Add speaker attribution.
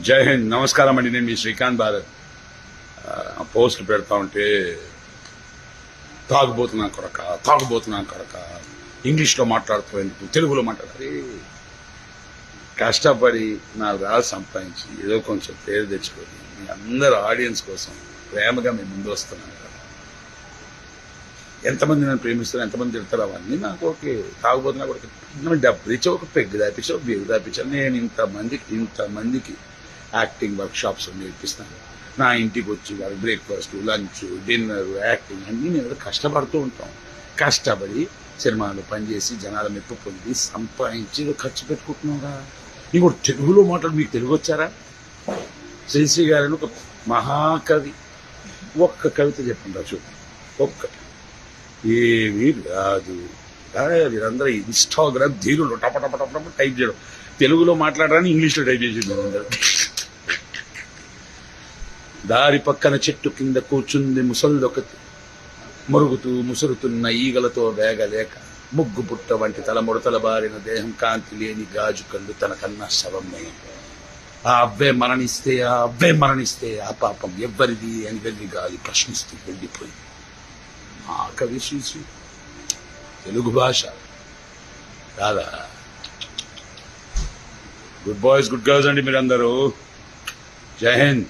Speaker 1: జై హింద్. నమస్కారం అండి. నేను మీ శ్రీకాంత్ భారత్. పోస్టులు పెడతా ఉంటే తాగుబోతున్నాను కొరక ఇంగ్లీష్లో మాట్లాడుతూ ఎందుకు తెలుగులో మాట్లాడాలి. కష్టపడి 4 రాళ్ళు సంపాదించి ఏదో కొంచెం పేరు తెచ్చుకొని మీ అందరు ఆడియన్స్ కోసం ప్రేమగా మేము ముందు వస్తున్నాను కదా. ఎంతమంది నన్ను ప్రేమిస్తారు, ఎంతమంది తిడతారు, అవన్నీ నాకు ఓకే. తాగుబోతున్నా కూడా డబ్బులు ఇచ్చి ఒక పెగ్గు దాపించి ఒక బీరు దాపించాను. నేను ఇంతమందికి యాక్టింగ్ వర్క్ షాప్స్ నేర్పిస్తాను. నా ఇంటికి వచ్చి వాళ్ళకి బ్రేక్ఫాస్ట్, లంచ్, డిన్నర్, యాక్టింగ్ అన్నీ మేము కష్టపడుతూ ఉంటాం. కష్టపడి సినిమాలో పనిచేసి జనాల మెప్పు పొంది సంపాదించి ఖర్చు పెట్టుకుంటున్నారా. నీకు తెలుగులో మాట్లాడు. మీకు తెలుగు వచ్చారా? శ్రీశ్రీ గారిని ఒక మహాకవి ఒక్క కవిత చెప్పుకుంటారు చూడండి. ఒక్కటి ఏమీ రాదు. వీరందరూ ఇన్స్టాగ్రామ్ ధీరులు టపటపటపట టైప్ చేయడం, తెలుగులో మాట్లాడరాని ఇంగ్లీష్లో టైప్ చేసింది. అందరూ దారి పక్కన చెట్టు కింద కూర్చుంది ముసల్దొకటి, మురుగుతూ ముసురుతున్న ఈగలతో వేగలేక, ముగ్గు పుట్ట వంటి తల ముడతల బారిన దేహం, కాంతి లేని గాజు కళ్ళు తనకన్నా శవమే. ఆ అవ్వే మరణిస్తే ఆ పాపం ఎవ్వరిది అని వెళ్ళి గాలి ప్రశ్నిస్తూ వెళ్ళిపోయింది. ఆ కవి శ్రీశ్రీ. తెలుగు భాష కాదా? గుడ్ బాయ్స్, గుడ్ గర్ల్స్ అండి మీరందరూ. జై హింద్.